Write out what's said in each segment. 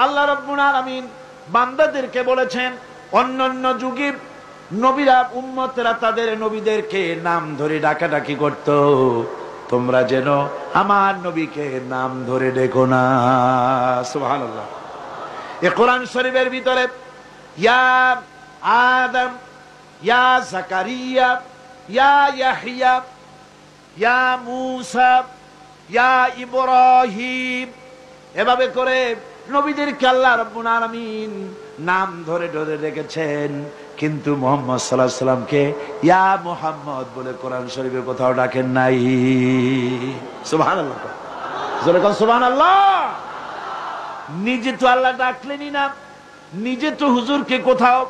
আল্লাহ রাব্বুল আলামিন বান্দাদেরকে বলেছেন, অন্যান্য যুগের নবীরা উম্মতরা তাদের নবীদেরকে নাম ধরে ডাকাডাকি করত, তোমরা যেন আমার নবীকে নাম ধরে ডেকো না। সুবহানাল্লাহ। এই কোরআন শরীফের ভিতরে ইয়া আদম, ইয়া জাকারিয়া, ইয়া ইয়াহইয়া, ইয়া মূসা, ইয়া ইব্রাহিম, এভাবে করে নবীদেরকে আল্লাহ রাব্বুল আলামিন নাম ধরে ধরে রেখেছেন। কিন্তু মুহাম্মদ সাল্লাল্লাহু আলাইহি সাল্লামকে ইয়া মুহাম্মদ বলে কোরআন শরীফে কোথাও ডাকেন নাই। সুবহানাল্লাহ, জোরে কোন সুবহানাল্লাহ। নিজে তো আল্লাহ ডাকলেনই না, নিজে তো হুজুরকে কোথাও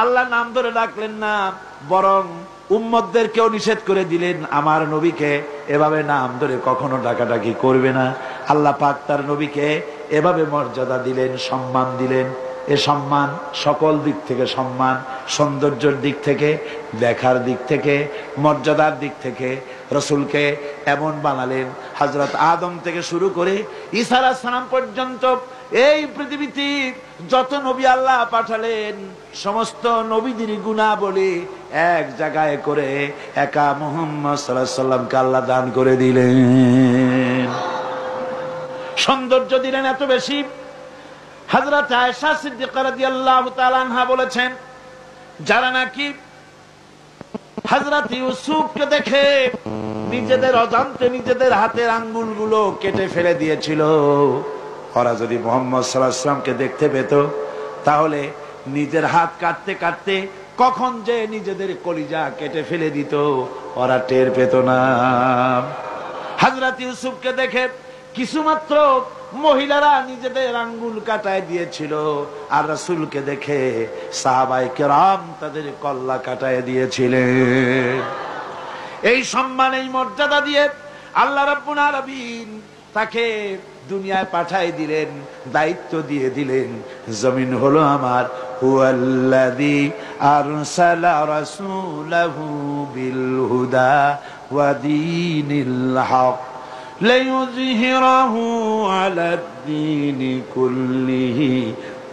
আল্লাহ নাম ধরে ডাকলেন না, বরং উম্মতদেরকেও নিষেধ করে দিলেন আমার নবীকে এভাবে নাম ধরে কখনো ডাকাডাকি করবে না। আল্লাহ পাক তার নবীকে এভাবে মর্যাদা দিলেন, সম্মান দিলেন। এ সম্মান সকল দিক থেকে সম্মান, সৌন্দর্যের দিক থেকে, দেখার দিক থেকে, মর্যাদার দিক থেকে রসুলকে এমন বানালেন, হযরত আদম থেকে শুরু করে ঈসা আলাইহিস সালাম পর্যন্ত এই পৃথিবীতে যত নবী আল্লাহ পাঠালেন সমস্ত নবীদের গুণাবলী এক জায়গায় করে একা মুহাম্মদ সাল্লাল্লাহু আলাইহি সাল্লামকে আল্লাহ দান করে দিলেন। সৌন্দর্য দিলেন এত বেশি। হযরত আয়েশা সিদ্দিকা রাদিয়াল্লাহু তাআলা আনহা বলেছেন, যারা নাকি হযরত ইউসুফকে দেখে নিজেদের অজান্তে নিজেদের হাতের আঙ্গুলগুলো কেটে ফেলে দিয়েছিল, ওরা যদি মুহাম্মদ সাল্লাল্লাহু আলাইহি ওয়াসাল্লামকে দেখতে পেত তাহলে নিজের হাত কাটতে কাটতে কখন যে নিজেদের কলিজা কেটে ফেলে দিত ওরা টের পেত না। হযরত ইউসুফকে দেখে কিছুমাত্র মহিলারা নিজেদের আঙ্গুল কাটায় দিয়েছিল, আর রাসূলকে দেখে সাহাবায়ে কেরাম তাদের কল্লা কাটায় দিয়েছিলেন। এই সম্মান, এই মর্যাদা দিয়ে আল্লাহ রাব্বুল আলামিন তাকে দুনিয়ায় পাঠাই দিলেন, দায়িত্ব দিয়ে দিলেন, জমিন হলো আমার। হুয়াল্লাযী আরসালা রাসূলাহু বিল হুদা ওয়া দীনিল হক লিইয়ুযহিরাহু আলাদ-দীনি কুল্লিহি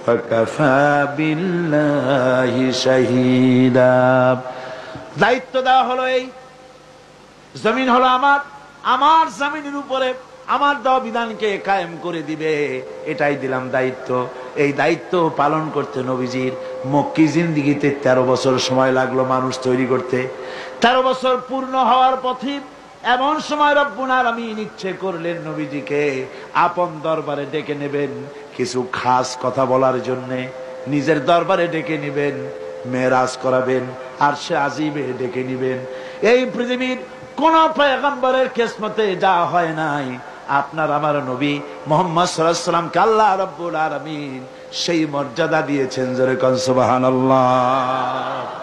ফাকাফা বিল্লাহি শাহীদা। দায়িত্ব দেওয়া হলো, এই জমিন হলো আমার, আমার জমিনের উপরে আমার দেওয়া বিধানকে কায়েম করে দিবে, এটাই দিলাম দায়িত্ব। এই দায়িত্ব পালন করতে নবীজির মক্কি জিন্দেগিতে 13 বছর সময় লাগলো মানুষ তৈরি করতে। 13 বছর পূর্ণ হওয়ার পথে এমন সময় রব্বুল আলামিন ইচ্ছে করলেন নবীজিকে আপন দরবারে ডেকে নেবেন, কিছু খাস কথা বলার জন্য নিজের দরবারে ডেকে নেবেন, মেরাজ করাবেন, আরশে আজিমে ডেকে নেবেন। এই পৃথিবীর কোন পয়গম্বরের কিসমতে যা হয় নাই, আপনার আমার নবী মুহাম্মদ সাল্লাল্লাহু আলাইহি ওয়াসাল্লামকে আল্লাহ রাব্বুল আলামিন সেই মর্যাদা দিয়েছেন। জোরে কোন সুবহানাল্লাহ।